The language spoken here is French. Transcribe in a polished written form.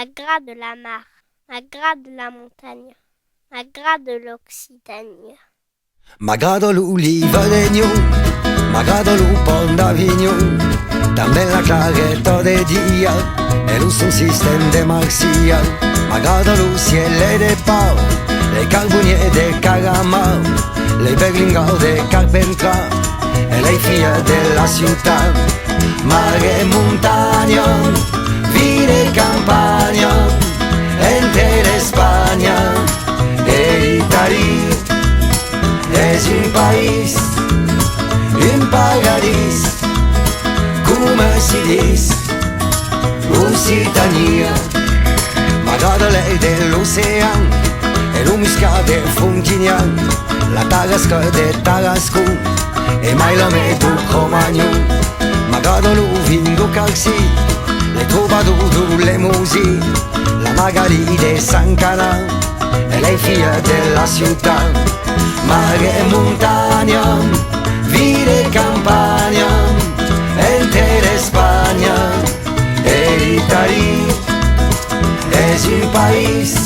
Agra de la mar, Agra de la montagne, Agra de l'Occitanie. M'agrada l'oliva de gnu, m'agrada lo pont d'Avignon, també la claretta de dia e lo son sistema de Marcia. M'agrada lo cielo de pau, le carbonier de Caramau, le berlingau de Carpentras e le figlie della città. Mare e montagna, vita e campagna, intera Spagna e Italia. És un país, un paradís, come si diz, Occitania. M'agrada l'air de l'ocean e lo muscat de Fontignan, la tarasca de Tarascon e mai la meto Cromagnon. M'agrada lo vino calci, le troubadours, le musi, la Magali de San Canal e le figlie della città. Mare e montagna, vita e campagna, intera Spagna e Italia. És un país,